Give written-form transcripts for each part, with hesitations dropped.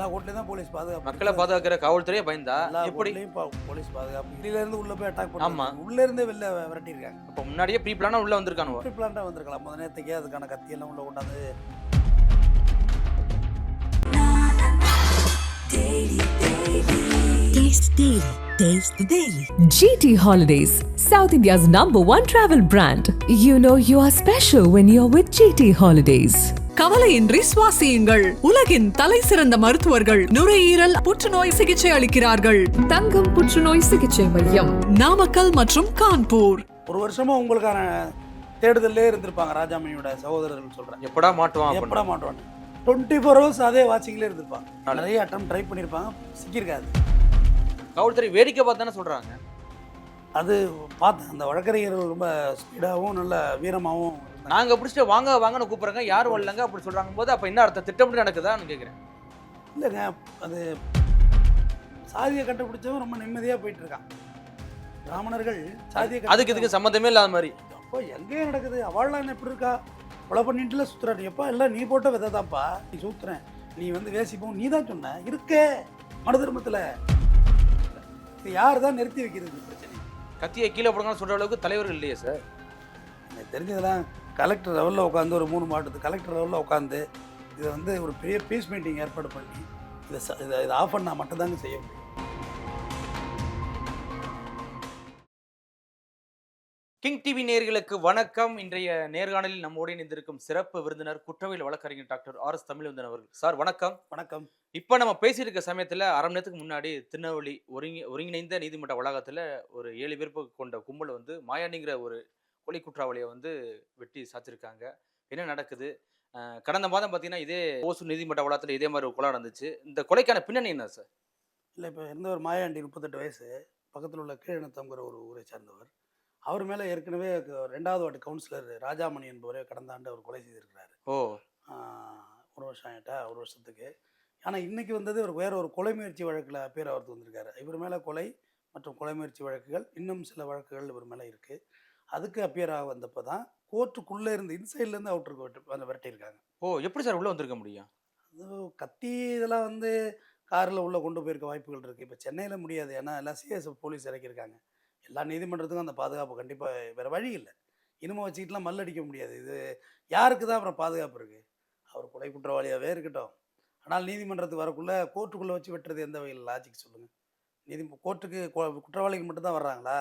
எல்லா கோர்ட்லயும் தான் போலீஸ் பாதுகாப்பு. மக்களை பாதுகாக்கிற காவல்துறையே பயந்தா எல்லா எப்படி? கோர்ட்லயும் போலீஸ் பாதுகாப்பு. வெளியில இருந்து உள்ள போய் அட்டாக் ஆமா. பண்ணுவாங்க. உள்ள இருந்தே வெளில விரட்டியிருக்காங்க. அப்ப முன்னாடியே ப்ரீ பிளானா உள்ள வந்திருக்கானுவோ. ப்ரீ பிளான்டா வந்திருக்கலாம். முத நேரத்துக்கே அதுக்கான கத்தியெல்லாம் உள்ள கொண்டாந்து Taste Daily. Taste the Daily. GT Holidays, South India's #1 travel brand. You know you are special when you're with GT Holidays. கவலையின்றி சுவாசியுங்கள். உலகின் தலை சிறந்த மருத்துவர்கள் நுரையீரல் புற்றுநோய் சிகிச்சை அளிக்கிறார்கள். தங்கம் புற்றுநோய் சிகிச்சை மையம், நாமக்கல் மற்றும் கான்பூர். ஒரு வருஷமா உங்களுக்கான தேடுதல்லே இருந்திருப்பாங்க. ராஜாமணியோட சகோதரர்கள் சொல்றேன். எப்படா மாட்டுவான் எப்படா அப்படின்னு. மாட்டுவாங்க. 24 hours அதே வாட்சிங்லேயே இருந்திருப்பாங்க. நிறைய அட்டம் ட்ரை பண்ணியிருப்பாங்க, சிக்கியிருக்காது. காவல்துறை வேடிக்கை பார்த்து தானே சொல்றாங்க. அது பார்த்தேன். அந்த வழக்கறிஞர்கள் ரொம்ப ஸ்பீடாகவும் நல்ல வீரமாகவும் இருந்தாங்க. நாங்க பிடிச்சிட்டு வாங்க வாங்கன்னு கூப்பிடுறாங்க, யாரும் வரலங்க அப்படி சொல்றாங்க போது அப்ப என்ன அர்த்தம்? திட்டமிட்டு நடக்குதான்னு கேட்குறேன். இல்லைங்க, அது சாதியை கண்டுபிடிச்சவன் ரொம்ப நிம்மதியாக போயிட்டு இருக்கான். பிராமணர்கள் சாதியை அதுக்கு இதுக்கு சம்மந்தமே இல்லாத மாதிரி. அப்போ எங்கேயே நடக்குது. அவள்லாம் எப்படி இருக்கா, கொலை பண்ணிட்டுல சுற்றுறாரு. எப்பா எல்லாம் நீ போட்ட விதை தான்ப்பா, நீ சூத்துறேன், நீ வந்து வேசிப்போம், நீ தான் சொன்ன இருக்கே மனு தர்மத்தில். இது யார் தான் நிறுத்தி வைக்கிறது இந்த பிரச்சனை? கத்தியை கீழே போடுங்கன்னு சொல்ற அளவுக்கு தலைவர்கள் இல்லையே சார். எனக்கு தெரிஞ்சதெல்லாம் கலெக்டர் லெவலில் உட்காந்து ஒரு 3 மாவட்டத்து கலெக்டர் லெவலில் உட்காந்து இதை வந்து ஒரு பெரிய பீஸ் மீட்டிங் ஏற்பாடு பண்ணி இதை ஆஃப் பண்ணால் மட்டும்தாங்க செய்ய முடியும். கிங் டிவி நேயர்களுக்கு வணக்கம். இன்றைய நேர்காணலில் நம்மோடு இணைந்திருக்கும் சிறப்பு விருந்தினர் குற்றவியல் வழக்கறிஞர் டாக்டர் RS தமிழ்வந்தன் அவர்கள். சார் வணக்கம். வணக்கம். இப்போ நம்ம பேசியிருக்க சமயத்தில் அரை மணி நேரத்துக்கு முன்னாடி திருநெல்வேலி ஒருங்கிணைந்த நீதிமன்ற வளாகத்தில் ஒரு 7 பேர் கொண்ட கும்பல் வந்து மாயாண்டிங்கிற ஒரு கொலை குற்றவாளியை வந்து வெட்டி சாச்சிருக்காங்க. என்ன நடக்குது? கடந்த மாதம் பார்த்தீங்கன்னா இதே ஓசூர் நீதிமன்ற வளாகத்தில் இதே மாதிரி ஒரு கொலை நடந்துச்சு. இந்த கொலைக்கான பின்னணி என்ன சார்? இல்லை, இப்போ இருந்தவர் மாயாண்டி 38 வயசு, பக்கத்தில் உள்ள கீழநத்தம்ங்கிற ஒரு ஊரை சார்ந்தவர். அவர் மேலே ஏற்கனவே 2வது வார்டு கவுன்சிலர் ராஜாமணி என்பவரே கடந்த ஆண்டு அவர் கொலை செய்திருக்கிறாரு. ஓ, ஒரு வருஷம் ஆகிட்டா, ஒரு வருஷத்துக்கு. ஆனால் இன்றைக்கி வந்தது ஒரு வேற ஒரு கொலை முயற்சி வழக்கில் பேர் அவருக்கு வந்திருக்காரு. இவர் மேலே கொலை மற்றும் கொலை முயற்சி வழக்குகள், இன்னும் சில வழக்குகள் இவர் மேலே இருக்குது. அதுக்கு அப்பியராக வந்தப்போ தான் கோர்ட்டுக்குள்ளே இருந்து இன்சைட்லேருந்து அவுட்டருக்கு வந்து விரட்டியிருக்காங்க. ஓ, எப்படி சார் உள்ளே வந்திருக்க முடியும்? அது கத்தி இதெல்லாம் வந்து காரில் உள்ளே கொண்டு போயிருக்க வாய்ப்புகள் இருக்குது. இப்போ சென்னையில் முடியாது, ஏன்னா எல்லாம் சிஎஸ்எஃப் போலீஸ் இறக்கியிருக்காங்க. எல்லா நீதிமன்றத்துக்கும் அந்த பாதுகாப்பு கண்டிப்பாக வேறு வழி இல்லை. இனிமே வச்சுக்கிட்டுலாம் மல்லடிக்க முடியாது. இது யாருக்கு தான் அப்புறம் பாதுகாப்பு இருக்குது? அவர் கொலை குற்றவாளியாகவே இருக்கட்டும், ஆனால் நீதிமன்றத்துக்கு வரக்குள்ளே கோர்ட்டுக்குள்ளே வச்சு வெட்டுறது எந்த வகையில் லாஜிக் சொல்லுங்கள்? கோர்ட்டுக்கு குற்றவாளிகள் மட்டும்தான் வர்றாங்களா?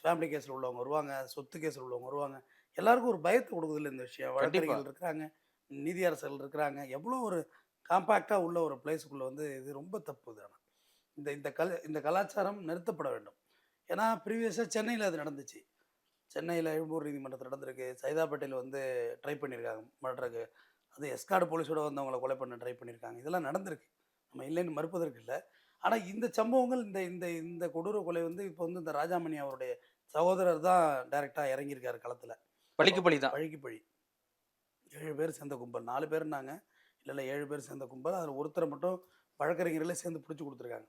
ஃபேமிலி கேஸில் உள்ளவங்க வருவாங்க, சொத்து கேஸில் உள்ளவங்க வருவாங்க. எல்லாருக்கும் ஒரு பயத்தை கொடுக்குதில்ல இந்த விஷயம். வழக்கறிஞர்கள் இருக்கிறாங்க, நீதியரசர்கள் இருக்கிறாங்க. எவ்வளோ ஒரு காம்பேக்டாக உள்ள ஒரு பிளேஸுக்குள்ளே வந்து இது ரொம்ப தப்பு. தானே இந்த கலாச்சாரம் நிறுத்தப்பட வேண்டும். ஏன்னா ப்ரீவியஸாக சென்னையில் அது நடந்துச்சு. சென்னையில் எழும்பூர் நீதிமன்றத்தில் நடந்திருக்கு. சைதாப்பேட்டையில் வந்து ட்ரை பண்ணியிருக்காங்க மர்டருக்கு. அது எஸ்கார்டு போலீஸோடு வந்து அவங்கள கொலை பண்ண ட்ரை பண்ணியிருக்காங்க. இதெல்லாம் நடந்திருக்கு, நம்ம இல்லைன்னு மறுப்பதற்கு இல்லை. ஆனால் இந்த சம்பவங்கள், இந்த இந்த இந்த கொடூர கொலை வந்து இப்போ வந்து இந்த ராஜாமணி அவருடைய சகோதரர் தான் டைரெக்டாக இறங்கியிருக்காரு களத்தில். பழிக்கு பழி தான். பழிக்கு பழி. 7 பேர் சேர்ந்த கும்பல், 4 பேர்னாங்க, இல்லை 7 பேர் சேர்ந்த கும்பல். அதில் ஒருத்தரை மட்டும் வழக்கறிஞர்களே சேர்ந்து பிடிச்சி கொடுத்துருக்காங்க.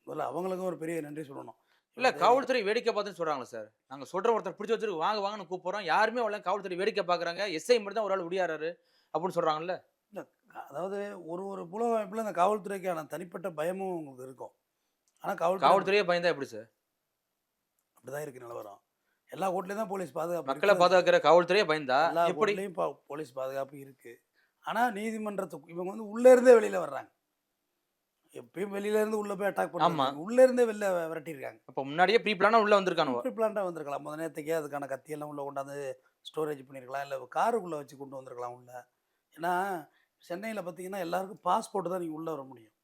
முதல்ல அவங்களுக்கும் ஒரு பெரிய நன்றி சொல்லணும். இல்லை, காவல்துறை வேடிக்கை பார்த்துன்னு சொல்கிறாங்களே சார். நாங்கள் சொல்கிற ஒருத்தர் பிடிச்சி வச்சுருக்கு, வாங்க வாங்கன்னு கூப்பிட்றோம், யாருமே வரல, காவல்துறை வேடிக்கை பார்க்குறாங்க, எஸ்ஐ மட்டும் தான் ஒரு ஆள் உடையாறாரு அப்படின்னு சொல்கிறாங்கல்ல. இல்லை, அதாவது ஒரு புலமைப்பில் அந்த காவல்துறைக்கான தனிப்பட்ட பயமும் உங்களுக்கு இருக்கும். ஆனால் காவல்துறையே பயந்தா எப்படி சார்? அப்படி தான் இருக்குது நிலவரம். எல்லா கோர்ட்லேயும் தான் போலீஸ் பாதுகாப்பு. மக்களை பாதுகாக்கிற காவல்துறையே பயந்தா எல்லா எப்படி? கோர்ட்லேயும் போலீஸ் பாதுகாப்பு இருக்குது. ஆனால் நீதிமன்றத்துக்கு இவங்க வந்து உள்ளே இருந்தே வெளியில் வர்றாங்க. எப்பயும் வெளியிலேருந்து உள்ளே போய் அட்டாக் பண்ணுவாங்க, உள்ளே இருந்தே வெளில விரட்டியிருக்காங்க. அப்போ முன்னாடியே ப்ரீ பிளானா உள்ளே வந்திருக்கானுவோ. ப்ரீ பிளான்டாக வந்திருக்கலாம். முத நேரத்துக்கே அதுக்கான கத்தியெல்லாம் உள்ளே கொண்டாந்து ஸ்டோரேஜ் பண்ணியிருக்கலாம், இல்லை காருக்குள்ளே வச்சு கொண்டு வந்திருக்கலாம் உள்ள. ஏன்னா சென்னையில் பார்த்தீங்கன்னா எல்லாருக்கும் பாஸ்போர்ட் தான் நீங்கள் உள்ளே வர முடியும்.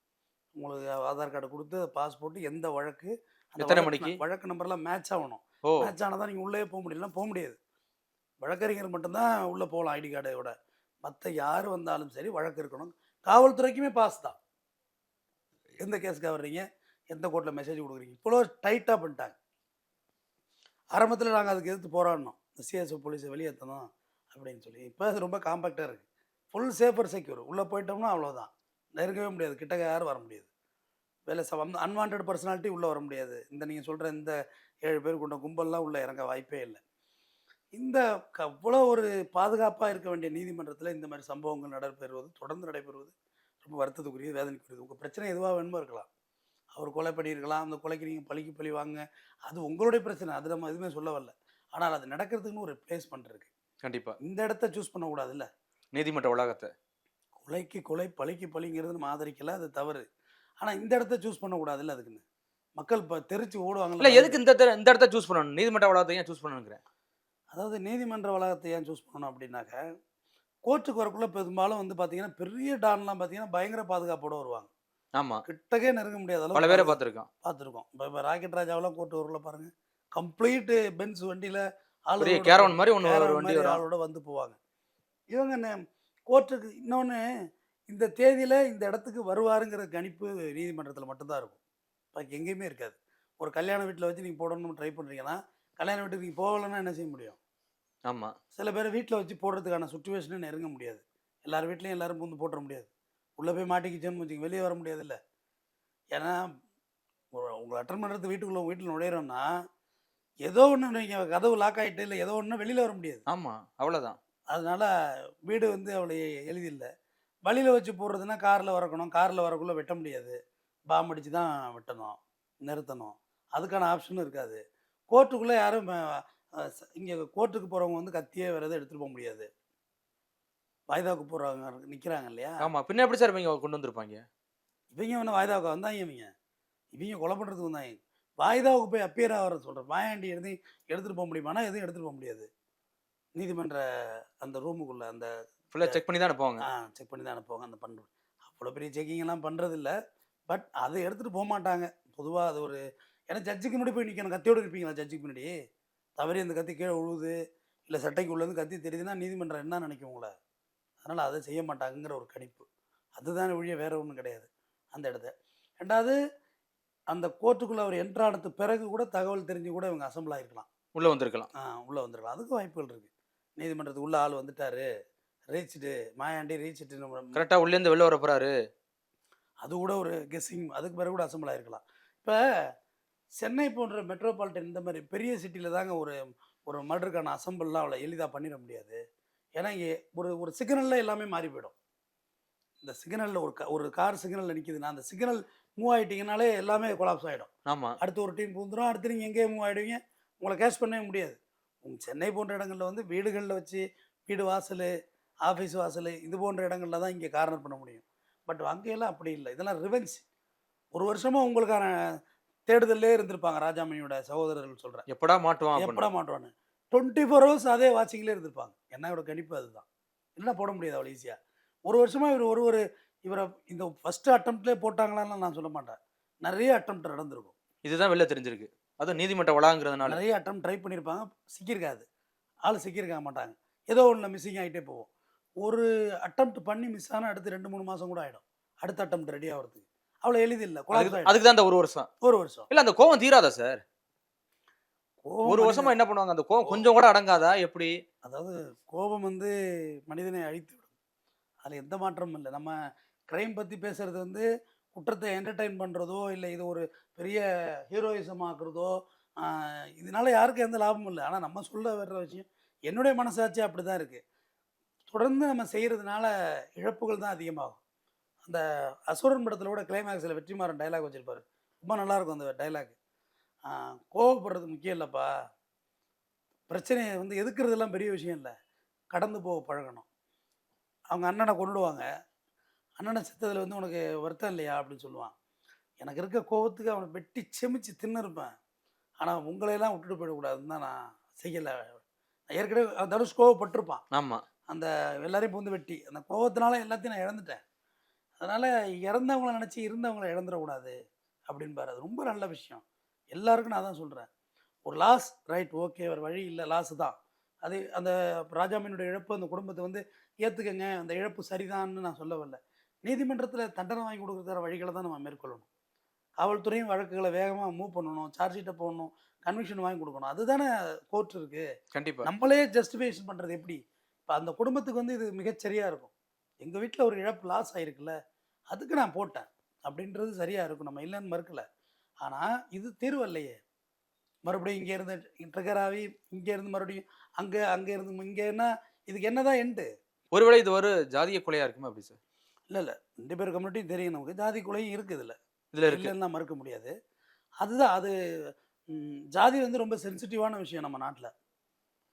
உங்களுக்கு ஆதார் கார்டு கொடுத்து பாஸ்போர்ட்டு, எந்த வழக்கு, எத்தனை மணிக்கு வழக்கு நம்பர்லாம் மேட்ச் ஆகணும். மேட்ச் ஆனால் தான் நீங்கள் உள்ளே போக முடியலாம், போக முடியாது. வழக்கறிஞர் மட்டும்தான் உள்ளே போகலாம் ஐடி கார்டோட. மற்ற யார் வந்தாலும் சரி வழக்கு இருக்கணும். காவல்துறைக்குமே பாஸ் தான். எந்த கேஸுக்காக வர்றீங்க, எந்த கோர்ட்டில் மெசேஜ் கொடுக்குறீங்க, இவ்வளோ டைட்டாக பண்ணிட்டாங்க. ஆரம்பத்தில் நாங்கள் அதுக்கு எதிர்த்து போராடினோம், இந்த சிஎஸ்எஃப் போலீஸை வெளியேற்றணும் அப்படின்னு சொல்லி. இப்போ அது ரொம்ப காம்பேக்டாக இருக்குது. Full safer secure. உள்ளே போயிட்டோம்னா அவ்வளோதான், நெருங்கவே முடியாது, கிட்டக்க யாரும் வர முடியாது. வேலை அன்வான்ட் பர்சனாலிட்டி உள்ளே வர முடியாது. இந்த நீங்கள் சொல்கிற இந்த 7 பேர் கொண்ட கும்பல்லாம் உள்ளே இறங்க வாய்ப்பே இல்லை. இந்த அவ்வளோ ஒரு பாதுகாப்பாக இருக்க வேண்டிய நீதிமன்றத்தில் இந்த மாதிரி சம்பவங்கள் தொடர்ந்து நடைபெறுவது ரொம்ப வருத்தத்துக்குரிய வேதனைக்குரியது. உங்கள் பிரச்சனை எதுவாக வேணுமோ இருக்கலாம். அவர் கொலை பண்ணியிருக்கலாம், அந்த கொலைக்கு நீங்கள் பழிக்கு பழி வாங்க, அது உங்களுடைய பிரச்சனை, அது நம்ம எதுவுமே சொல்ல வரல. ஆனால் அது நடக்கிறதுக்குன்னு ஒரு பிளேஸ்மெண்ட் இருக்குது. கண்டிப்பா. இந்த இடத்த சூஸ் பண்ணக்கூடாதுல்ல. நீதிமன்ற வளாகத்தை. கொலைக்கு கொலை பழிக்கு பழிங்கிறது நம்ம ஆதரிக்கல, அது தவறு. ஆனால் இந்த இடத்த சூஸ் பண்ணக்கூடாதுல்ல அதுக்குன்னு. மக்கள் இப்போ தெரிச்சு இல்ல ஓடுவாங்கல்ல. எதுக்கு இந்த இடத்த சூஸ் பண்ணணும்? நீதிமன்ற வளாகத்தை ஏன் சூஸ் பண்ணணுங்கிறேன். அதாவது நீதிமன்ற வளாகத்தை ஏன் சூஸ் பண்ணணும் அப்படின்னாக்க, கோர்ட்டுக்கு வரக்குள்ள பெரும்பாலும் வந்து பார்த்தீங்கன்னா, பெரிய டான்லாம் பார்த்தீங்கன்னா, பயங்கர பாதுகாப்போட வருவாங்க. ஆமா. கிட்டக்கே நெருங்க முடியாத பல பேரை பார்த்துருக்கோம். பார்த்துருக்கோம். இப்போ ராக்கெட் ராஜாவெல்லாம் கோர்ட்டு வரக்குள்ள பாருங்க, கம்ப்ளீட் பென்ஸ் வண்டியில பெரிய ஆளோட கேரவன் மாதிரி ஒரு கேரவன் வண்டி மாதிரி வரும். ஆளோட வந்து போவாங்க. இவங்க கோர்ட்டுக்கு இன்னொன்று, இந்த தேதியில இந்த இடத்துக்கு வருவாருங்கிற கணிப்பு நீதிமன்றத்தில் மட்டும்தான் இருக்கும். பாக்கி எங்கேயுமே இருக்காது. ஒரு கல்யாண வீட்டில் வச்சு நீங்கள் போடணும்னு ட்ரை பண்ணுறீங்கன்னா, கல்யாண வீட்டுக்கு நீங்கள் போகலைன்னா என்ன செய்ய முடியும்? ஆமா. சில பேர் வீட்டில் வச்சு போடுறதுக்கான சுச்சுவேஷனே நெருங்க முடியாது. எல்லார் வீட்லேயும் எல்லாரும் பூந்து போட்டுற முடியாது. உள்ளே போய் மாட்டிக்கிச்சோன்னு வச்சுங்க, வெளியே வர முடியாதுல்ல. ஏன்னா உங்களை அட்டன் பண்ணுறது வீட்டுக்குள்ளே வீட்டில் நுழையிறோன்னா, ஏதோ ஒன்று நீங்கள் கதவு லாக் ஆகிட்டு இல்லை ஏதோ ஒன்று வெளியில் வர முடியாது. ஆமா. அவ்வளவுதான். அதனால வீடு வந்து அவ்வளோ எளிதில்லை. வழியில் வச்சு போடுறதுன்னா காரில் வரக்கணும், காரில் வரக்குள்ளே வெட்ட முடியாது. பாம் அடித்து தான் வெட்டணும், நிறுத்தணும். அதுக்கான ஆப்ஷனும் இருக்காது. கோர்ட்டுக்குள்ளே யாரும் இங்கே கோர்ட்டுக்கு போகிறவங்க வந்து கத்தியே வேறு எதுவும் எடுத்துகிட்டு போக முடியாது. வாய்தாவுக்கு போகிறவங்க நிற்கிறாங்க இல்லையா, ஆமா. பின்ன எப்படி சார் இவங்க கொண்டு வந்திருப்பாங்க? இவங்க ஒன்று வாய்தாவுக்கு வந்தாங்க. இவங்க கொலை பண்ணுறதுக்கு வந்தாங்க. வாய்தாவுக்கு போய் அப்பியர் ஆகிற சொல்கிறேன். மாயாண்டி எதையும் எடுத்துகிட்டு போக முடியுமானா எதுவும் எடுத்துகிட்டு போக முடியாது. நீதிமன்ற அந்த ரூமுக்குள்ளே அந்த ஃபுல்லா செக் பண்ணி தான் அனுப்புவாங்க. செக் பண்ணி தான் அனுப்புவாங்க. அந்த பண்ணுற அவ்வளோ பெரிய செக்கிங்லாம் பண்ணுறதில்ல. பட் அதை எடுத்துகிட்டு போக மாட்டாங்க பொதுவாக. அது ஒரு ஏன்னா ஜட்ஜுக்கு முன்னாடி போய் நிற்கணும். கத்தியோடு இருப்பீங்களா ஜட்ஜுக்கு முன்னாடி? தவறி அந்த கத்தி கீழே விழுவுது, இல்லை சட்டைக்கு உள்ளது கத்தி தெரியுதுன்னா நீதிமன்றம் என்ன நினைக்கும் உங்களை? அதனால் அதை செய்ய மாட்டாங்கங்கிற ஒரு கணிப்பு. அதுதான் ஒழிய வேறு ஒன்றும் கிடையாது அந்த இடத்த. ரெண்டாவது, அந்த கோர்ட்டுக்குள்ளே அவர் என்ட்ரானது பிறகு கூட தகவல் தெரிஞ்சு கூட இவங்க அசம்பிள் ஆகிருக்கலாம், உள்ள வந்திருக்கலாம். உள்ளே வந்துருக்கலாம். அதுக்கு வாய்ப்புகள் இருக்குது. நீதிமன்றத்துக்கு உள்ள ஆள் வந்துட்டார், ரீச்சிட்டு மாயாண்டி ரீச்சிட்டு கரெக்டா உள்ளே இருந்து வெளில வர போறாரு, அது கூட ஒரு கெஸ்ஸிங். அதுக்கு பிறகு கூட அசம்பிள் ஆகிருக்கலாம். இப்போ சென்னை போன்ற மெட்ரோபாலிட்டன் இந்த மாதிரி பெரிய சிட்டியில் தாங்க ஒரு ஒரு மர்டருக்கான அசம்பிள்லாம் அவ்வளோ எளிதாக பண்ணிட முடியாது. ஏன்னா இங்கே ஒரு சிக்னலில் எல்லாமே மாறி போயிடும். இந்த சிக்னலில் ஒரு கார் சிக்னலில் நிற்கிதுன்னா அந்த சிக்னல் மூவ் ஆகிட்டிங்கனாலே எல்லாமே கொலாப்ஸ் ஆகிடும். ஆமா. அடுத்து ஒரு டீம் பூந்துடும், அடுத்து நீங்கள் எங்கேயே மூவ் ஆகிடுவீங்க, உங்களை கேஷ் பண்ணவே முடியாது. உங்கள் சென்னை போன்ற இடங்களில் வந்து வீடுகளில் வச்சு வீடு வாசல், ஆஃபீஸ் வாசல், இது போன்ற இடங்களில் தான் இங்கே கார்னர் பண்ண முடியும். பட் அங்கேயெல்லாம் அப்படி இல்லை. இதெல்லாம் ரிவெஞ்ச். ஒரு வருஷமாக உங்களுக்கான தேடுதலே இருந்திருப்பாங்க. ராஜாமணியோட சகோதரர்கள் சொல்கிறேன், எப்படா மாட்டுவான், எப்படா மாட்டுவான்னு 24 hours அதே வாட்சிங்லேயே இருந்திருப்பாங்க. என்னோட கணிப்பு அதுதான். இல்லைன்னா போட முடியாது அவ்வளோ ஈஸியாக. ஒரு வருஷமாக இவரை இந்த ஃபஸ்ட்டு அட்டம்ப்ட்லேயே போட்டாங்களான்னு நான் சொல்ல மாட்டேன். நிறைய அட்டம்ப்ட் நடந்திருக்கும். இதுதான் வெளில தெரிஞ்சிருக்கு. அதுவும் நீதிமன்ற வளாகங்கிறதுனால நிறைய அட்டம் ட்ரை பண்ணியிருப்பாங்க, சிக்கியிருக்காது. ஆள் சிக்கியிருக்க மாட்டாங்க. ஏதோ ஒன்று மிஸ்ஸிங் ஆகிட்டே போவோம். ஒரு அட்டம்ப்ட் பண்ணி மிஸ் ஆனால் அடுத்து 2-3 மாதம் கூட ஆகிடும் அடுத்த அட்டம்ப்ட் ரெடி ஆகிறதுக்கு. அவ்வளோ எளிதில்லை. அதுக்கு தான் அந்த ஒரு வருஷம். ஒரு வருஷம் இல்ல அந்த கோவம் தீராதா சார்? ஒரு வருஷமா என்ன பண்ணுவாங்க? அந்த கோவம் கொஞ்சம் கூட அடங்காதா எப்படி? அதாவது கோபம் வந்து மனிதனை அழித்து விடும். அதில் எந்த மாற்றமும் இல்லை. நம்ம க்ரைம் பற்றி பேசுகிறது வந்து குற்றத்தை என்டர்டைன் பண்ணுறதோ இல்லை இது ஒரு பெரிய ஹீரோயிசம் ஆக்குறதோ இதனால யாருக்கும் எந்த லாபமும் இல்லை. ஆனால் நம்ம சொல்ல வர்ற விஷயம் என்னுடைய மனசாட்சி அப்படி தான் இருக்குது. தொடர்ந்து நம்ம செய்கிறதுனால இழப்புகள் தான் அதிகமாகும். அந்த அசுரன் படத்தில் கூட கிளைமேக்ஸில் வெற்றிமாறன் டைலாக் வச்சுருப்பார். ரொம்ப நல்லாயிருக்கும் அந்த டைலாக். கோவப்படுறது முக்கியம் இல்லைப்பா, பிரச்சனையை வந்து எதுக்குறதெல்லாம் பெரிய விஷயம் இல்லை, கடந்து போக பழகணும். அவங்க அண்ணனை கொண்டுடுவாங்க, அண்ணனை செத்ததில் வந்து உனக்கு வருத்தம் இல்லையா அப்படின்னு சொல்லுவான். எனக்கு இருக்க கோபத்துக்கு அவனை வெட்டி செமிச்சு தின்னு இருப்பேன், ஆனால் உங்களையெல்லாம் விட்டுட்டு போயிடக்கூடாதுன்னு தான் நான் செய்யலை. ஏற்கனவே தனுஷ் கோவப்பட்டிருப்பான். ஆமாம். அந்த எல்லாரையும் பூந்து வெட்டி அந்த கோபத்தினால எல்லாத்தையும் நான் இழந்துட்டேன், அதனால் இறந்தவங்கள நினச்சி இருந்தவங்கள இழந்துடக்கூடாது அப்படின்பார். அது ரொம்ப நல்ல விஷயம். எல்லாருக்கும் நான் தான் சொல்கிறேன். ஒரு லாஸ் ரைட், ஓகே, ஒரு வழி இல்லை, லாஸ் தான். அது அந்த ராஜாமணியோட இழப்பு அந்த குடும்பத்தை வந்து ஏற்றுக்கங்க, அந்த இழப்பு சரிதான்னு நான் சொல்ல வரல. நீதிமன்றத்தில் தண்டனை வாங்கி கொடுக்குற வழிகளை தான் நம்ம மேற்கொள்ளணும். காவல்துறையும் வழக்குகளை வேகமாக மூவ் பண்ணணும், சார்ஜ் ஷீட்டை போடணும், கன்விக்ஷன் வாங்கி கொடுக்கணும். அதுதானே கோர்ட் இருக்குது. கண்டிப்பாக நம்மளே ஜஸ்டிஃபிகேஷன் பண்ணுறது எப்படி? இப்போ அந்த குடும்பத்துக்கு வந்து இது மிகச்சரியாக இருக்கும். எங்கள் வீட்டில் ஒரு இழப்பு லாஸ் ஆகிருக்குல்ல, அதுக்கு நான் போட்டேன் அப்படின்றது சரியாக இருக்கும், நம்ம இல்லைன்னு மறுக்கலை. ஆனால் இது தீர்வு இல்லையே. மறுபடியும் இங்கேருந்து ட்ரிகர் ஆகி இங்கேருந்து மறுபடியும் அங்கே இருந்து இங்கேன்னா இதுக்கு என்ன தான் எண்டு? ஒருவேளை இது ஒரு ஜாதிய கொலையாக இருக்குமா அப்படி சார்? இல்லை 2 பேர் கம்யூனிட்டியும் தெரியும் நமக்கு. ஜாதி கொலையும் இருக்குது இதில். இதுல இருக்கு. இல்லைன்னு தான் மறுக்க முடியாது. அதுதான் அது ஜாதி வந்து ரொம்ப சென்சிட்டிவான விஷயம் நம்ம நாட்டில்.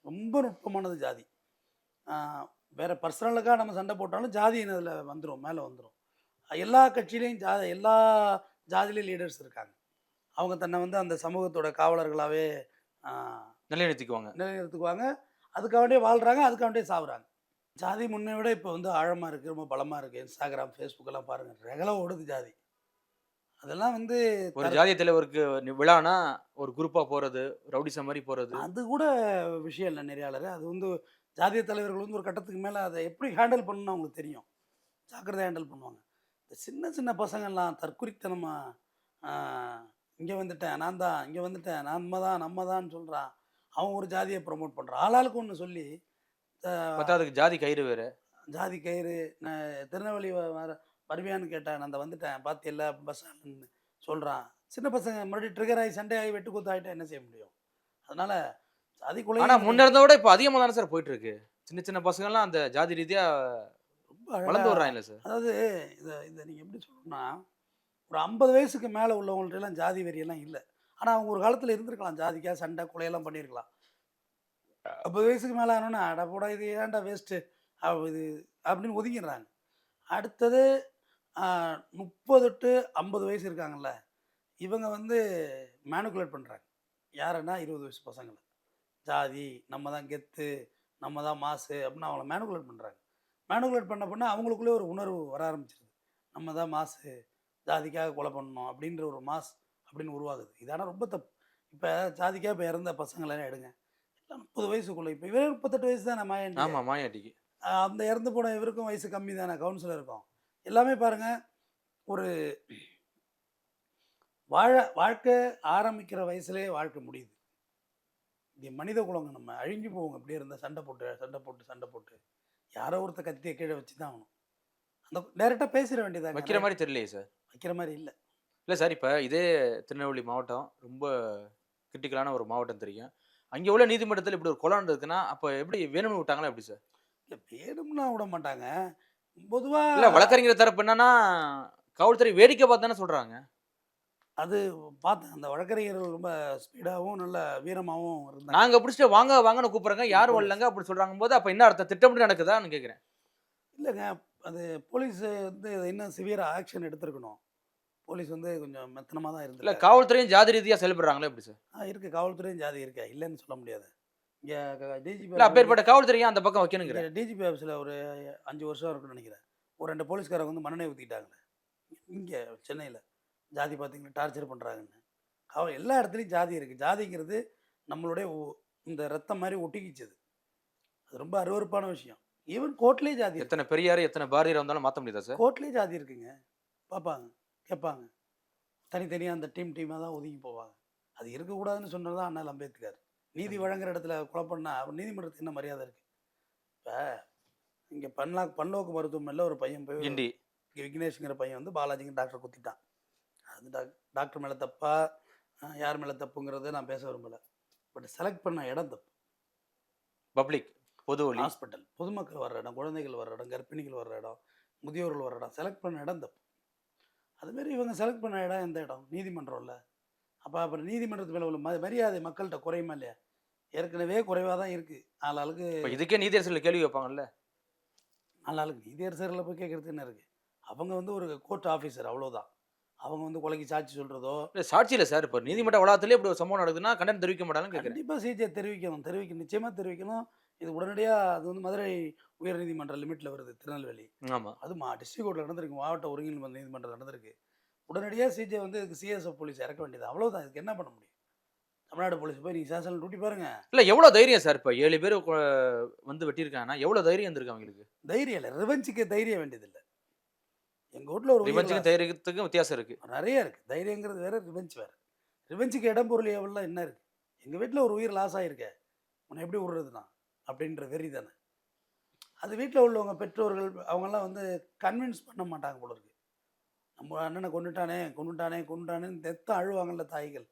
ரொம்ப நுட்பமானது ஜாதி. ஆ, வேற பர்சனலுக்காக நம்ம சண்டை போட்டாலும் ஜாதி அதில் வந்துடும், மேலே வந்துடும். எல்லா கட்சியிலையும் எல்லா ஜாதியிலையும் லீடர்ஸ் இருக்காங்க. அவங்க தன்னை வந்து அந்த சமூகத்தோட காவலர்களாகவே நிலைநிறுத்திக்குவாங்க. நிலைநிறுத்துக்குவாங்க. அதுக்காகவே வாழ்கிறாங்க, அதுக்காகவே சாகுறாங்க. ஜாதி முன்னை விட இப்போ வந்து ஆழமாக இருக்குது, ரொம்ப பலமாக இருக்குது. இன்ஸ்டாகிராம், ஃபேஸ்புக் எல்லாம் பாருங்கள், ரெகலை ஓடுது ஜாதி. அதெல்லாம் வந்து ஒரு ஜாதிய தலைவருக்கு விழானா ஒரு குரூப்பா போறது, ரவுடிசம் மாதிரி போறது. அது கூட விஷயம் இல்லை நெறியாளர். அது வந்து ஜாதிய தலைவர்கள் வந்து ஒரு கட்டத்துக்கு மேலே அதை எப்படி ஹேண்டில் பண்ணணும்னு அவங்களுக்கு தெரியும். ஜாக்கிரதையாக ஹேண்டில் பண்ணுவாங்க. இந்த சின்ன சின்ன பசங்கள்லாம் தற்குறித்தனமாக இங்கே வந்துட்டேன், நான் தான், இங்கே வந்துட்டேன், நம்ம தான்னு சொல்கிறான். அவன் ஒரு ஜாதியை ப்ரொமோட் பண்ணுறான். ஆளாளுக்கு ஒன்று சொல்லி பத்தாவதுக்கு ஜாதி கயிறு வேற. ஜாதி கயிறு, நான் திருநெல்வேலி வருவியான்னு கேட்டேன், நான் அந்த வந்துட்டேன் பார்த்தியல்ல பஸ் ஸ்டாண்டுன்னு சொல்கிறான். சின்ன பசங்க மறுபடியும் ட்ரிகர் ஆகி சண்டே ஆகி வெட்டு குத்து ஆகிட்டா என்ன செய்ய முடியும்? அதனால் ஜாதி கொலை ஆனா முன்ன இருந்ததை விட இப்போ அதிகமாக தானே சார் போயிட்டு இருக்கு. சின்ன சின்ன பசங்கள்லாம் அந்த ஜாதி ரீதியா ரொம்ப அழகா. வளர்ந்து வர்றாங்கல்ல சார். அதாவது இதை நீங்கள் எப்படி சொல்லணும்னா, ஒரு 50 வயசுக்கு மேலே உள்ளவங்கள்ட்டெல்லாம் ஜாதி வெறியெல்லாம் இல்லை. ஆனால் அவங்க ஒரு காலத்தில் இருந்திருக்கலாம், ஜாதிக்காக சண்டை கொலையெல்லாம் பண்ணியிருக்கலாம். 50 வயசுக்கு மேலே ஆனோன்னா அட போடா இது ஏன்டா வேஸ்ட்டு இது அப்படின்னு ஒதுங்கிடுறாங்க. அடுத்தது 30 to 50 வயசு இருக்காங்கல்ல, இவங்க வந்து மேனுக்குலேட் பண்ணுறாங்க. யாருன்னா 20 வயசு பசங்களை. ஜாதி, நம்ம தான் கெத்து, நம்ம தான் மாசு அப்படின்னு அவங்கள மேனுக்குலேட் பண்ணுறாங்க. மேனுக்குலேட் பண்ண அவங்களுக்குள்ளே ஒரு உணர்வு வர ஆரம்பிச்சிருது. நம்ம தான் மாசு, ஜாதிக்காக கொலை பண்ணணும் அப்படின்ற ஒரு மாஸ் அப்படின்னு உருவாகுது. இதான ரொம்ப தப்பு. இப்போ ஜாதிக்காக இப்போ இறந்த பசங்களெல்லாம் எடுங்க, எல்லாம் 30 வயசுக்குள்ளே. இப்போ இவரே 38 வயசு தானே மாயாண்டி. ஆமா, மாயாண்டிக்கு. அந்த இறந்து போன இவருக்கும் வயசு கம்மி தானே, கவுன்சிலருக்கும். எல்லாமே பாருங்கள், ஒரு வாழ்க்கை ஆரம்பிக்கிற வயசுலேயே வாழ்க்கை முடியுது. இது மனித குலங்க, நம்ம அழிஞ்சு போவோங்க இப்படியே இருந்தால். சண்டை போட்டு யாரோ ஒருத்தர் கத்தியை கீழே வச்சு தான் ஆகணும். அந்த டைரெக்டாக பேசிட வேண்டியதாக. வைக்கிற மாதிரி தெரியலையே சார். வைக்கிற மாதிரி இல்லை. இல்லை சார், இப்போ இதே திருநெல்வேலி மாவட்டம் ரொம்ப கிரிட்டிக்கலான ஒரு மாவட்டம் தெரியும். அங்கே உள்ள நீதிமன்றத்தில் இப்படி ஒரு கொலை நடந்ததுன்னா அப்போ எப்படி வேணும்னு விட்டாங்களா எப்படி சார்? இல்லை வேணும்னா விட மாட்டாங்க இல்லை, பொதுவாக. வழக்கறிஞர் தரப்பு என்னன்னா காவல்துறை வேடிக்கை பார்த்து தானே சொல்றாங்க. அது பார்த்தேன், அந்த வழக்கறிஞர்கள் ரொம்ப ஸ்பீடாகவும் நல்ல வீரமாகவும் இருந்தாங்க. நாங்க பிடிச்சிட்டு வாங்க வாங்கன்னு கூப்பிடுறாங்க, யாரும் வரலங்க அப்படி சொல்றாங்க போது அப்போ என்ன அர்த்தம், திட்டமிட்டு நடக்குதான்னு கேட்குறேன். இல்லைங்க, அது போலீஸ் வந்து இன்னும் சிவியராக ஆக்ஷன் எடுத்திருக்கணும். போலீஸ் வந்து கொஞ்சம் மெத்தனமாக தான் இல்லை, இருந்திருக்கு. காவல்துறையும் ஜாதி ரீதியாக செயல்படுறாங்களே எப்படி சார்? இருக்குது, காவல்துறையும் ஜாதி இருக்கா, இல்லைன்னு சொல்ல முடியாது. இங்கே டிஜிபி இல்லை, அப்பேற்பட்ட காவல்துறையும் அந்த பக்கம் வைக்கணுங்கிற. டிஜிபி ஆஃபீஸில் ஒரு 5 வருஷம் இருக்குன்னு நினைக்கிறேன். ஒரு 2 போலீஸ்காரங்க வந்து மண்ணெண்ணெய் ஊற்றிக்கிட்டாங்களே இங்கே சென்னையில். ஜாதி பார்த்தீங்கன்னா டார்ச்சர் பண்ணுறாங்கன்னு. எல்லா இடத்துலையும் ஜாதி இருக்குது. ஜாதிங்கிறது நம்மளுடைய இந்த ரத்தம் மாதிரி ஒட்டிக்கிச்சது. அது ரொம்ப அருவருப்பான விஷயம். ஈவன் கோர்ட்லேயே ஜாதி இருக்கு. எத்தனை பெரியார் எத்தனை பாரதியார் வந்தாலும் மாற்ற முடியுதா சார்? கோர்ட்லேயே ஜாதி இருக்குங்க. பார்ப்பாங்க, கேட்பாங்க. தனித்தனியாக அந்த டீமாக தான் ஒதுங்கி போவாங்க. அது இருக்கக்கூடாதுன்னு சொன்னது தான் அண்ணல் அம்பேத்கர். நீதி வழங்குற இடத்துல கொலை பண்ணால் அவர் நீதிமன்றத்துக்கு என்ன மரியாதை இருக்குது? இப்போ இங்கே பன்னோக்கு மருத்துவமனையில் ஒரு பையன் போய் கிண்டி விக்னேஷ்ங்கிற பையன் வந்து பாலாஜிங்க டாக்டர் குத்திட்டான். அது டாக்டர் மேலே தப்பா, யார் மேலே தப்புங்கிறத நான் பேச விரும்பலை. பட் செலக்ட் பண்ண இடம் தப்பு. பப்ளிக் பொது வழி ஹாஸ்பிட்டல், பொதுமக்கள் வர்ற இடம், குழந்தைகள் வர்ற இடம், கர்ப்பிணிகள் வர்ற இடம், முதியோர்கள் வர்ற இடம், செலக்ட் பண்ண இடம் தப்பு. அதுமாரி இவங்க செலக்ட் பண்ண இடம் எந்த இடம்? நீதிமன்றம் இல்லை. அப்புறம் நீதிமன்றத்து மேலே உள்ள மரியாதை மக்கள்கிட்ட குறையுமா இல்லையா? ஏற்கனவே குறைவாக தான் இருக்குது. ஆளாளுக்கு இதுக்கே நீதியரசர்கள் கேள்வி வைப்பாங்கல்ல. ஆளாளுக்கு நீதியரசர்களை போய் கேட்குறது என்ன இருக்குது? அவங்க வந்து ஒரு கோர்ட் ஆஃபீஸர், அவ்வளோதான். அவங்க வந்து கொலைக்கு சாட்சி சொல்கிறதோ. இல்லை, சாட்சி இல்லை சார். இப்போ நீதிமன்ற வளாகத்திலே இப்படி ஒரு சம்பவம் நடக்குதுன்னா கண்டனம் தெரிவிக்க மாட்டாங்கன்னு கேட்குறேன். கண்டிப்பாக சிஜே தெரிவிக்கணும், நிச்சயமாக தெரிவிக்கணும். இது உடனடியாக அது வந்து மதுரை உயர்நீதிமன்ற லிமிட்டில் வருது, திருநெல்வேலி. ஆமாம், அது டிஸ்ட்ரிக்ட் கோர்ட்டில் நடந்திருக்கு, மாவட்ட ஒருங்கிணைந்த நீதிமன்றம் நடந்திருக்கு. உடனடியாக சிஜே வந்து இதுக்கு சிஎஸ்எஃப் போலீஸ் இறக்க வேண்டியது, அவ்வளோதான். இதுக்கு என்ன பண்ண முடியும்? தமிழ்நாடு போலீஸ் போய் நீங்கள் சேஷனில் டியூட்டி பாருங்கள். இல்லை, எவ்வளோ தைரியம் சார்? இப்போ 7 பேர் வந்து வெட்டியிருக்காங்கன்னா எவ்வளோ தைரியம் இருந்திருக்கு அவங்களுக்கு? தைரியம் இல்லை, ரிவெஞ்சுக்கு தைரியம் வேண்டியதில்லை. எங்கள் வீட்டில் ஒரு ரிவெஞ்சுக்கும் தைரியத்துக்கும் வித்தியாசம் இருக்குது. நிறைய இருக்குது. தைரியங்கிறது வேறு, ரிவெஞ்ச் வேறு. ரிவெஞ்சுக்கு இடம் பொருள் எவ்வளோ என்ன இருக்குது? எங்கள் வீட்டில் ஒரு உயிர் லாஸ் ஆகிருக்கேன், உன்னை எப்படி விடுறதுனா அப்படின்ற வெறி தானே. அது வீட்டில் உள்ளவங்க பெற்றோர்கள் அவங்கெல்லாம் வந்து கன்வின்ஸ் பண்ண மாட்டாங்க போல இருக்கு. நம்ம அண்ணனை கொண்டுட்டானேன்னு தெத்தான் அழுவாங்கல்ல தாய்கள்.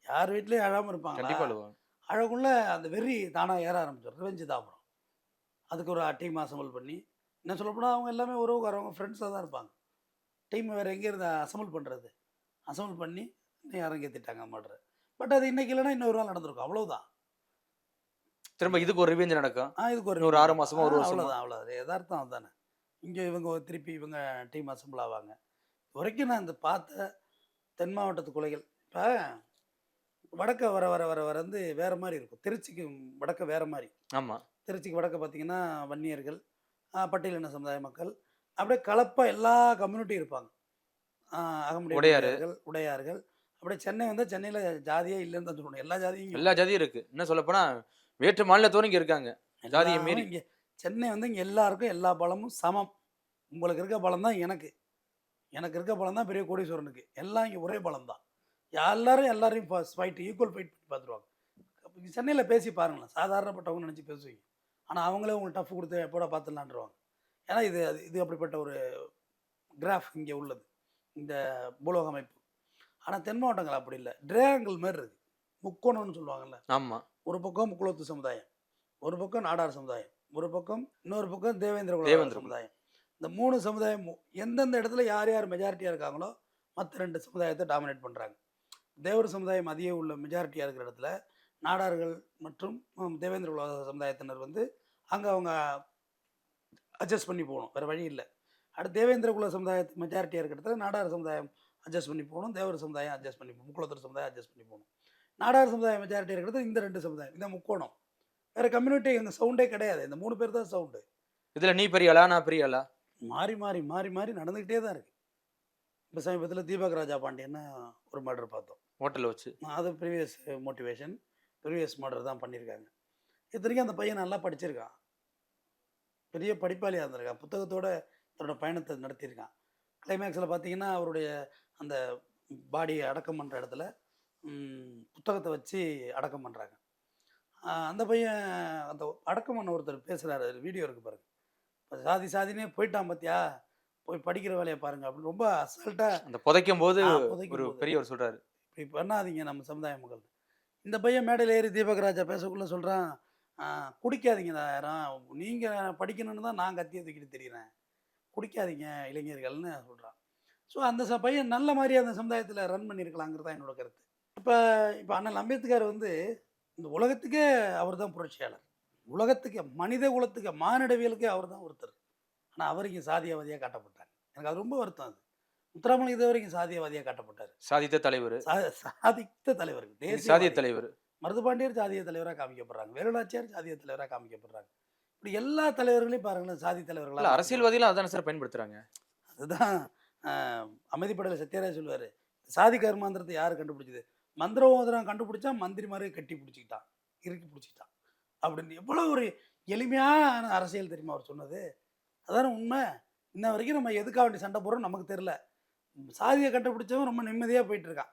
யார் வீட்லேயும் அழாமல் இருப்பாங்க. கண்டிப்பாக அழுவாங்க. அழகுள்ள அந்த வெறி தானாக ஏற ஆரம்பிச்சிடும். ரிவெஞ்சு தான். அப்புறம் அதுக்கு ஒரு டீம் அசம்பிள் பண்ணி என்ன சொல்லப்போனால் அவங்க எல்லாமே உறவுக்காரவங்க ஃப்ரெண்ட்ஸாக தான் இருப்பாங்க. டீம் வேறு எங்கே இருந்து அசம்பிள் பண்ணுறது, அசம்பிள் பண்ணி இன்னும் அரங்கேற்றிட்டாங்க மாட்ரு. பட் அது இன்னைக்கு இல்லைன்னா இன்னொரு நாள் நடந்திருக்கும், அவ்வளவுதான். திரும்ப இதுக்கு ஒரு ரிவெஞ்ச் நடக்கும். இதுக்கு ஒரு ஒரு 6 மாசமா, ஒரு வருஷமா. அவ்வளோதான் அவ்வளோதான் யதார்த்தம் அதுதானே. இங்கே இவங்க திருப்பி இவங்க டீம் அசம்பிள் ஆவாங்க. இது வரைக்கும் நான் இந்த பார்த்த தென் மாவட்டத்து கொலைகள் இப்போ வடக்க வர வர வர வர வந்து வேறு மாதிரி இருக்கும். திருச்சிக்கு வடக்க வேறு மாதிரி. ஆமாம். திருச்சிக்கு வடக்க பார்த்தீங்கன்னா வன்னியர்கள், பட்டியலின சமுதாய மக்கள், அப்படியே கலப்பாக எல்லா கம்யூனிட்டியும் இருப்பாங்க. அகமுடையார்கள், உடையார்கள். அப்படியே சென்னை வந்தால் சென்னையில் ஜாதியே இல்லைன்னு தான் சொல்லணும். எல்லா ஜாதியும் எல்லா ஜாதியும் இருக்குது. என்ன சொல்லப்போனால் வேற்று மாநிலத்தோடு இங்கே இருக்காங்க, ஜாதியை மீறி. இங்கே சென்னை வந்து இங்கே எல்லாருக்கும் எல்லா பலமும் சமம். உங்களுக்கு இருக்க பலம் தான் எனக்கு இருக்க பலம் தான் பெரிய கோடீஸ்வரனுக்கு. எல்லாம் இங்கே ஒரே பலம் தான். எல்லாரையும் ஃபைட் ஈக்குவல் ஃபைட் பண்ணி பார்த்துருவாங்க. சென்னையில் பேசி பாருங்களேன், சாதாரணப்பட்டவங்க நினச்சி பேசுவீங்க. ஆனால் அவங்களே உங்களுக்கு டஃப் கொடுத்து எப்போட பார்த்துடலான்றவாங்க. ஏன்னா இது அப்படிப்பட்ட ஒரு கிராஃப் இங்கே உள்ளது, இந்த பூலோக அமைப்பு. ஆனால் தென் மாவட்டங்கள் அப்படி இல்லை, ட்ரையாங்கிள் மாதிரி இருக்குது. முக்கோணம்னு சொல்லுவாங்கல்ல. ஆமாம். ஒரு பக்கம் முக்குளத்து சமுதாயம், ஒரு பக்கம் நாடார் சமுதாயம், ஒரு பக்கம் இன்னொரு பக்கம் தேவேந்திர சமுதாயம். இந்த 3 சமுதாயம் எந்தெந்த இடத்துல யார் யார் மெஜாரிட்டியாக இருக்காங்களோ மற்ற 2 சமுதாயத்தை டாமினேட் பண்ணுறாங்க. தேவர் சமுதாயம் அதிகம் உள்ள மெஜாரிட்டியாக இருக்கிற இடத்துல நாடார்கள் மற்றும் தேவேந்திர குல சமுதாயத்தினர் வந்து அங்கே அவங்க அட்ஜஸ்ட் பண்ணி போகணும், வேறு வழி இல்லை. அடுத்து தேவேந்திர குல சமுதாயத்து மெஜாரிட்டியாக இருக்கிற இடத்துல நாடார் சமுதாயம் அட்ஜஸ்ட் பண்ணி போகணும், தேவர் சமுதாயம் அட்ஜஸ்ட் பண்ணி போகணும், முக்குளத்தூர் சமுதாயம் அட்ஜஸ்ட் பண்ணி போகணும். நாடார் சமுதாயம் மெஜாரிட்டி இருக்கிறது இந்த 2 சமுதாயம், இந்த முக்கோணம். வேறு கம்யூனிட்டி எங்கள் சவுண்டே கிடையாது, இந்த 3 பேர் தான் சவுண்டு. இதில் நீ பெரிய ஆளா, நான் பெரிய ஆளா, மாறி மாறி மாறி மாறி நடந்துக்கிட்டே தான் இருக்குது. இப்போ சமீபத்தில் தீபக் ராஜா பாண்டியன்னு ஒரு மர்டர் பார்த்தோம், ஹோட்டலில் வச்சு. அது ப்ரீவியஸ் மோட்டிவேஷன், ப்ரீவியஸ் மர்டர் தான் பண்ணியிருக்காங்க. இத்தனைக்கும் அந்த பையன் நல்லா படிச்சிருக்கான், பெரிய படிப்பாளியாக இருந்திருக்கான், புத்தகத்தோட தன்னோட பயணத்தை நடத்தியிருக்கான். கிளைமேக்ஸில் பார்த்தீங்கன்னா அவருடைய அந்த பாடியை அடக்கம் பண்ணுற இடத்துல புத்தகத்தை வச்சு அடக்கம் பண்ணுறாங்க. அந்த பையன் அந்த அடக்கம் பண்ண ஒருத்தர் பேசுகிறாரு, வீடியோ இருக்குது பாருங்க. இப்போ சாதினே போயிட்டான் பார்த்தியா, போய் படிக்கிற வேலையை பாருங்க அப்படின்னு ரொம்ப அசால்ட்டாக அந்த புதைக்கும் போது ஒரு பெரியவர் சொல்கிறாரு, இப்படி பண்ணாதீங்க நம்ம சமுதாய மக்கள். இந்த பையன் மேடையில் ஏறி தீபக் ராஜா பேசக்குள்ளே சொல்கிறான், குடிக்காதீங்க யாரும், நீங்கள் படிக்கணும்னு தான் நான் கத்தியை தூக்கிட்டு தெரிகிறேன், குடிக்காதீங்க இளைஞர்கள்னு சொல்கிறான். ஸோ அந்த பையன் நல்ல மாதிரி அந்த சமுதாயத்தில் ரன் பண்ணியிருக்கலாங்கிறது தான் என்னோட கருத்து. இப்போ அண்ணல் அம்பேத்கர் வந்து இந்த உலகத்துக்கே அவர் தான் புரட்சியாளர், உலகத்துக்கு மனித குலத்துக்கு மானிடவியலுக்கே அவர் தான் ஒருத்தர். ஆனால் அவருக்கு சாதியவாதியாக காட்டப்பட்டாங்க. எனக்கு அது ரொம்ப வருத்தம். அது முத்துராமலிங்க இது வரைக்கும் சாதியவாதியாக காட்டப்பட்டார், சாதித்த தலைவர், சாதித்த தலைவர், சாதிய தலைவர். மருதுபாண்டியர் சாதிய தலைவராக காமிக்கப்படுறாங்க, வேலுநாச்சியார் சாதிய தலைவராக காமிக்கப்படுறாங்க. இப்படி எல்லா தலைவர்களையும் பாருங்களேன் சாதி தலைவர்களாக. அரசியல்வாதிகளும் அதான் சார் பயன்படுத்துகிறாங்க. அதுதான் அமைதிப்படையில் சத்யராஜ் சொல்லுவார், சாதி கர்மாந்திரத்தை யார் கண்டுபிடிச்சது, மந்திரமோதிரம் கண்டுபிடிச்சா மந்திரி மாதிரி கட்டி பிடிச்சிக்கிட்டான், இறுக்கி பிடிச்சிக்கிட்டான் அப்படின்னு. எவ்வளோ ஒரு எளிமையான அரசியல் தெரியுமா அவர் சொன்னது. அதான உண்மை. இன்ன வரைக்கும் நம்ம எதுக்காக வேண்டி சண்டை போடுறோம் நமக்கு தெரியல. சாதியை கண்டுபிடிச்சவன் ரொம்ப நிம்மதியாக போயிட்டு இருக்கான்.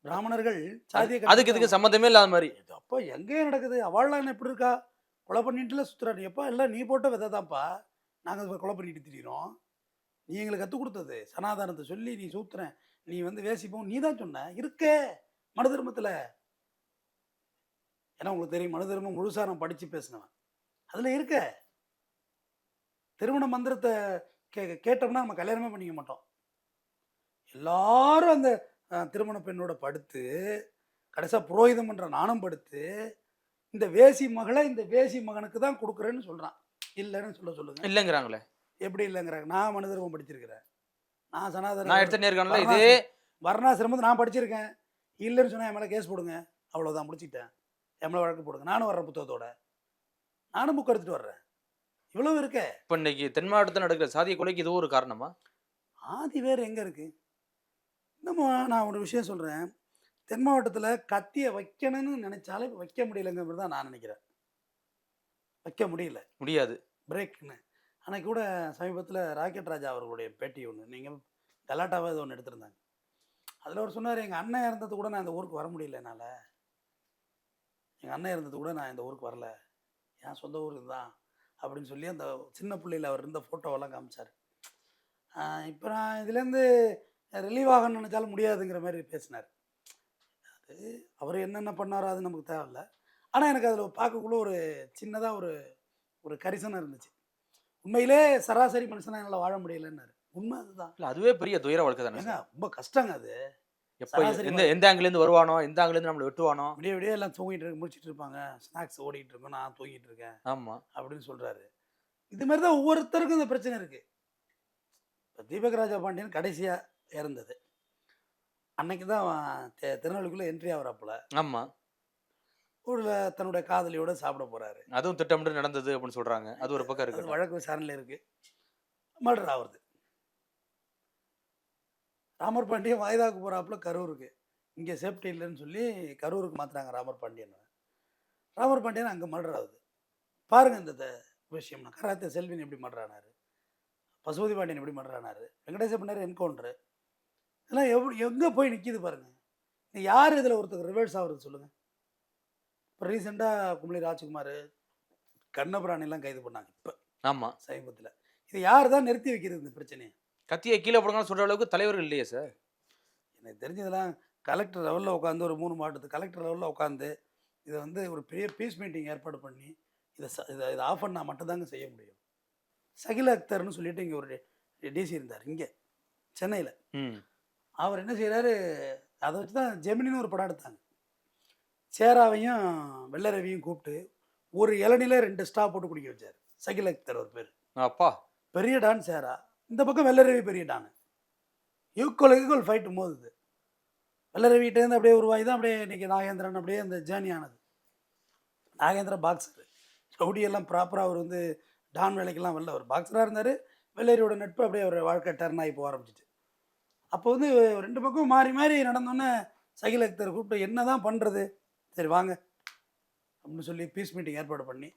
பிராமணர்கள் சாதியை அதுக்கு இதுக்கு சம்மந்தமே இல்லாத மாதிரி. அப்போ எங்கேயும் நடக்குது, அவள்லாம் எப்படி இருக்கா, கொலை பண்ணிட்டுல சுற்றுறாரு. எப்போ எல்லாம் நீ போட்ட விதை தான்ப்பா, நாங்கள் கொலை பண்ணிட்டு திரிகிறோம். நீ எங்களுக்கு கற்றுக் கொடுத்தது சனாதானத்தை சொல்லி நீ சூத்துறேன், நீ வந்து வேசிப்போம் நீ தான் சொன்ன இருக்கே மனு தர்மத்தில். ஏன்னா உங்களுக்கு தெரியும், மனு தர்மம் முழுசாக நான் படித்து பேசினவன். அதில் இருக்க திருமண மந்திரத்தை கேட்டோம்னா நம்ம கல்யாணமே பண்ணிக்க மாட்டோம். எல்லாரும் அந்த திருமண பெண்ணோட படுத்து கடைசியாக புரோகிதம் பண்ணுற நானும் படுத்து இந்த வேசி மகளை இந்த வேசி மகனுக்கு தான் கொடுக்குறேன்னு சொல்கிறான். இல்லைன்னு சொல்லுங்க. இல்லைங்கிறாங்களே. எப்படி இல்லைங்கிறாங்க? நான் மனு தர்மம் படிச்சிருக்கிறேன், நான் சனாதன, நான் எடுத்து நேர்காணல இதே வர்ணாசிரமத்தை நான் படிச்சிருக்கேன். இல்லைன்னு சொன்னால் என் மேலே கேஸ் போடுங்க, அவ்வளோதான் முடிச்சுட்டேன், என் மேலே வழக்கு போடுங்க. நானும் வர்றேன் புத்தகத்தோட, நானும் புக் எடுத்துகிட்டு வர்றேன். இவ்வளவு இருக்க. இப்போ இன்னைக்கு தென் மாவட்டத்தில் நடக்கிற சாதிய கொலைக்கு இது ஒரு காரணமா? ஆதி வேறு எங்கே இருக்குது? இன்னமும் நான் ஒரு விஷயம் சொல்கிறேன், தென் மாவட்டத்தில் கத்தியை வைக்கணும்னு நினைச்சாலும் வைக்க முடியலைங்கிற மாதிரி தான் நான் நினைக்கிறேன். வைக்க முடியாது பிரேக்குன்னு. அன்னைக்கு கூட சமீபத்தில் ராக்கெட் ராஜா அவர்களுடைய பேட்டி ஒன்று நீங்கள் கலாட்டாவே இது ஒன்று எடுத்திருந்தாங்க. அதில் அவர் சொன்னார், எங்கள் அண்ணன் இருந்தது கூட நான் இந்த ஊருக்கு வர முடியல, என்னால் எங்கள் அண்ணன் இருந்தது கூட நான் இந்த ஊருக்கு வரல, என் சொந்த ஊருக்கு தான் அப்படின்னு சொல்லி அந்த சின்ன பிள்ளையில் அவர் இருந்த ஃபோட்டோவெல்லாம் காமிச்சார். இப்போ நான் இதுலேருந்து ரிலீவ் ஆகணும்னு நினச்சாலும் முடியாதுங்கிற மாதிரி பேசினார். அது அவர் என்னென்ன பண்ணாரோ அது நமக்கு தேவையில்லை. ஆனால் எனக்கு அதில் பார்க்கக்குள்ள ஒரு சின்னதாக ஒரு கரிசனம் இருந்துச்சு. உண்மையிலே சராசரி மனுஷனா என்னால் வாழ முடியலன்னாரு. உண்மை அதுதான். இல்ல அதுவே பெரிய துயர வாழ்க்கை தானே ஏங்க சார். ரொம்ப கஷ்டங்க அது. எப்போ சராசரி எந்த ஆங்கில இருந்து வருவானோ, எந்த ஆங்கில இருந்து நம்மள வெட்டுவானோ. விடிய விடிய எல்லாம் தூங்கிட்டு முடிச்சிட்டு இருப்பாங்க. ஸ்நாக்ஸ் ஓடிட்டு இருக்கும், நான் தூங்கிட்டு இருக்கேன் ஆமா. அப்படின்னு சொல்றாரு. இது மாதிரி தான் ஒவ்வொருத்தருக்கும் இந்த பிரச்சனை இருக்கு. இப்போ தீபக் ராஜா பாண்டியன் கடைசியா இறந்தது அன்னைக்கு தான் திருநெல்வேலிக்குள்ள என்ட்ரி ஆகுறாப்புல. ஆமா. ஊரில் தன்னுடைய காதலியோட சாப்பிட போறாரு. அதுவும் திட்டமிட்டு நடந்தது அப்படின்னு சொல்றாங்க. அது ஒரு பக்கம் அது இருக்கு. வழக்கு விசாரணையில் இருக்கு. மர்டர் ஆகுறது. ராமர் பாண்டியன் வாய்தாக்கு போறாப்புல கரூருக்கு. இங்கே சேஃப்டி இல்லைன்னு சொல்லி கரூருக்கு மாத்துறாங்க ராமர் பாண்டியன். ராமர் பாண்டியன் அங்கே மர்டர் ஆகுது. பாருங்க இந்த விஷயம்னா கராத்தே செல்வின் எப்படி மர்டர் ஆனாரு, பசுபதி பாண்டியன் எப்படி மர்டர் ஆனாரு, வெங்கடேச பண்ணார் என்கவுண்டரு. இதெல்லாம் எங்கே போய் நிற்கிது பாருங்க. யார் இதில் ஒருத்தர் ரிவர்ஸ் ஆகுறது சொல்லுங்க. இப்போ ரீசெண்டாக குமளி ராஜ்குமார், கண்ணபிராணிலாம் கைது பண்ணாங்க இப்போ ஆமா. சமீபத்தில். இது யார் தான் நிறுத்தி வைக்கிறது இந்த பிரச்சனையை? கத்தியை கீழே போடுங்கன்னு சொல்ற அளவுக்கு தலைவர்கள் இல்லையே சார். எனக்கு தெரிஞ்சதெல்லாம் கலெக்டர் லெவலில் உட்காந்து ஒரு 3 மாவட்டத்து கலெக்டர் லெவலில் உட்காந்து இதை வந்து ஒரு பெரிய பீஸ் மீட்டிங் ஏற்பாடு பண்ணி இதை ஆஃப் பண்ணால் மட்டும்தாங்க செய்ய முடியும். சகில் அக்தர்னு சொல்லிட்டு இங்கே ஒரு டிசி இருந்தார் இங்கே சென்னையில். அவர் என்ன செய்கிறாரு, அதை வச்சு தான் ஜெமினின்னு ஒரு படம் எடுத்தாங்க. சேராவையும் வெள்ளரவியும் கூப்பிட்டு ஒரு இளநில 2 ஸ்டா போட்டு குடிக்க வச்சார். சகில் அக்தர் ஒரு பேர். அப்பா பெரிய டான் சேரா, இந்த பக்கம் வெள்ளரவி பெரிய டான். ஈக்குவல் ஃபைட்டு மோதுது. வெள்ளரவிகிட்டேருந்து அப்படியே உருவாகி தான் அப்படியே இன்றைக்கி நாகேந்திரன் அப்படியே அந்த ஜேர்னி ஆனது. நாகேந்திரன் பாக்ஸர், ரவுடியெல்லாம் ப்ராப்பராக அவர் வந்து டான் வேலைக்கெல்லாம் வரல. அவர் பாக்ஸராக இருந்தார். வெள்ளரியோட நட்பு அப்படியே ஒரு வாழ்க்கை டர்ன் ஆகி போக ஆரம்பிச்சிச்சு. அப்போ வந்து 2 பக்கம் மாறி மாறி நடந்தோன்னே சகில் அக்தர் கூப்பிட்டு என்ன தான் பண்ணுறது, சரி வாங்க அப்படின்னு சொல்லி பீஸ் மீட்டிங் ஏற்பாடு பண்ணி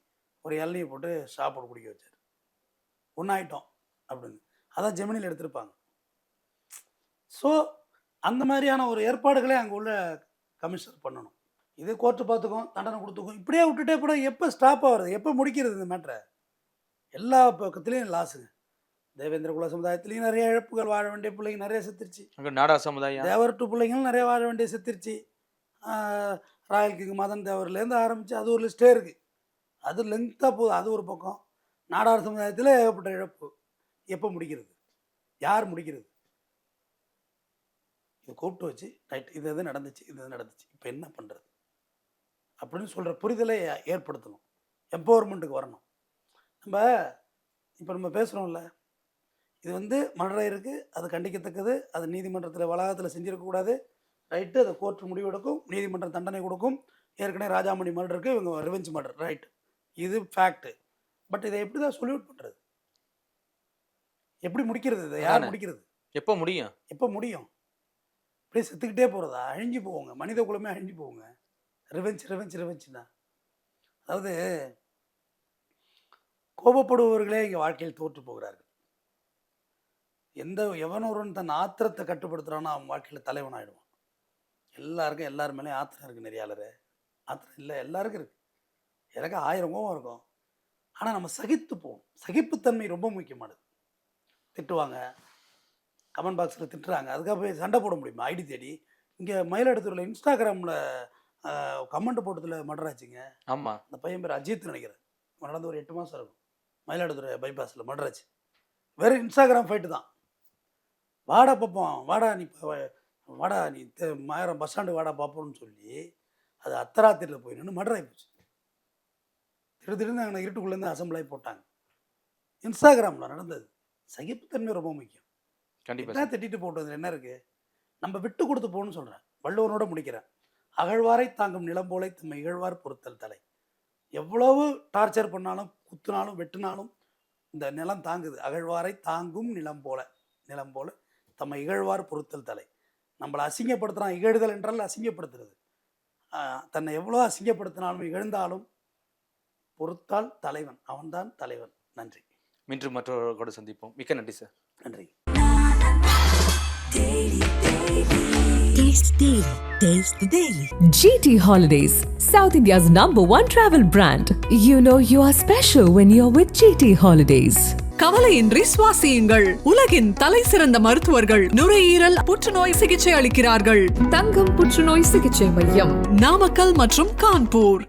ஒரு இளநியை போட்டு சாப்பாடு குடிக்க வச்சார். ஒன்றாயிட்டோம் அப்படின்னு. அதான் ஜெமினியில் எடுத்திருப்பாங்க. ஸோ அந்த மாதிரியான ஒரு ஏற்பாடுகளே அங்கே உள்ள கமிஷனர் பண்ணணும். இது கோர்ட்டு பார்த்துக்கும், தண்டனை கொடுத்துக்கும். இப்படியே விட்டுட்டே போட எப்போ ஸ்டாப் ஆகிறது, எப்போ முடிக்கிறது இந்த மேட்டரை? எல்லா பக்கத்துலேயும் லாஸுங்க. தேவேந்திர குல சமுதாயத்துலேயும் நிறைய இழப்புகள், வாழ வேண்டிய பிள்ளைங்க நிறைய செத்துருச்சு. நாடா சமுதாயம் தேவர் பிள்ளைங்களும் நிறைய வாழ வேண்டிய செத்துருச்சு. ராயல் கிங் மதன் தேவர்லேருந்து ஆரம்பித்து அது ஒரு லிஸ்ட்டே இருக்குது. அது லென்த்தாக போகுது. அது ஒரு பக்கம். நாடார் சமுதாயத்தில் ஏகப்பட்ட இழப்பு. எப்போ முடிக்கிறது, யார் முடிக்கிறது? இது கூப்பிட்டு வச்சு ரைட் இது எது நடந்துச்சு, இது எது நடந்துச்சு, இப்போ என்ன பண்ணுறது அப்படின்னு சொல்கிற புரிதலை ஏற்படுத்தணும். எம்பவர்மெண்ட்டுக்கு வரணும். நம்ம பேசுகிறோம்ல, இது வந்து மர்டர் இருக்குது, அது கண்டிக்கத்தக்கது. அது நீதிமன்றத்தில் வளாகத்தில் செஞ்சிருக்கக்கூடாது. ரைட்டு, அதை கோர்ட்டு முடிவெடுக்கும், நீதிமன்றம் தண்டனை கொடுக்கும். ஏற்கனவே ராஜாமணி மர்டருக்கு இவங்க ரிவெஞ்ச் மர்டர், ரைட், இது ஃபேக்ட்டு. பட் இதை எப்படி தான் சொல்யூட் பண்ணுறது, எப்படி முடிக்கிறது, இதை யார் முடிக்கிறது, எப்போ முடியும்? எப்போ முடியும்? அப்படியே செத்துக்கிட்டே போகிறதா? அழிஞ்சு போவோங்க, மனித குலமே அழிஞ்சு போவோங்க. ரிவெஞ்சுன்னா அதாவது கோபப்படுபவர்களே இங்கே வாழ்க்கையில் தோற்று போகிறார்கள். எவனொருவன் தன் ஆத்திரத்தை கட்டுப்படுத்துகிறானோ அவன் வாழ்க்கையில் தலைவன் ஆகிடுவான். எல்லாருக்கும் எல்லார் மேலேயும் ஆத்திரம் இருக்குது. நெறியாளர் ஆத்திரம் இல்லை, எல்லாருக்கும் இருக்குது. எனக்கு 1000 கோபம் இருக்கும். ஆனால் நம்ம சகித்து போகணும். சகிப்புத்தன்மை ரொம்ப முக்கியமானது. திட்டுவாங்க, கமெண்ட் பாக்ஸில் திட்டுறாங்க, அதுக்காக போய் சண்டை போட முடியுமா? ஐடி தேடி இங்கே மயிலாடுதுறையில் இன்ஸ்டாகிராமில் கமெண்ட் போட்டதில் மர்டர் ஆச்சுங்க. ஆமாம். அந்த பையன் பேர் அஜித்னு நினைக்கிறேன். நடந்து ஒரு 8 மாதம் இருக்கும். மயிலாடுதுறை பைபாஸில் மர்டர் ஆச்சு. வெறும் இன்ஸ்டாகிராம் ஃபைட்டு தான். வாடா பார்ப்போம், வாடா நீ வாடா நீ மாயிரம் பஸ் ஸ்டாண்டு வாடா பார்ப்போம்னு சொல்லி அது அத்தராத்திரியில் போய் நின்று மர்டர் ஆகி போச்சு. திடீர்னு அங்கே இருட்டுக்குள்ளேருந்து அசம்பிள் ஆகி போட்டாங்க. இன்ஸ்டாகிராமில் நடந்தது. சகிப்புத்தன்மை ரொம்ப முக்கியம். கண்டிப்பாக. என்ன திட்டிட்டு போட்டது என்ன இருக்குது? நம்ம விட்டு கொடுத்து போகணும்னு சொல்கிறேன். வள்ளுவனோட முடிக்கிறேன். அகழ்வாரை தாங்கும் நிலம் போல தம்மை இகழ்வார் பொறுத்தல் தலை. எவ்வளவு டார்ச்சர் பண்ணாலும், குத்துனாலும், வெட்டினாலும் இந்த நிலம் தாங்குது. அகழ்வாரை தாங்கும் நிலம் போல தம்மை இகழ்வார் பொறுத்தல் தலை. நம்மளை அசிங்கப்படுத்துகிறான். இகழ்தல் என்றால் அசிங்கப்படுத்துறது. தன்னை எவ்வளோ அசிங்கப்படுத்தினாலும் இகழ்ந்தாலும் பொறுத்தால் தலைவன், அவன்தான் தலைவன். நன்றி. மீண்டும் மற்றவர்களோடு சந்திப்போம். மிக்க நன்றி சார். நன்றி. Taste the Daily. GT Holidays, South India's #1 travel brand. You know you are special when you're with GT Holidays. கவலையின்றி சுவாசியுங்கள். உலகின் தலை சிறந்த மருத்துவர்கள் நுரையீரல் புற்றுநோய் சிகிச்சை அளிக்கிறார்கள். தங்கம் புற்றுநோய் சிகிச்சை மையம், நாமக்கல் மற்றும் கான்பூர்.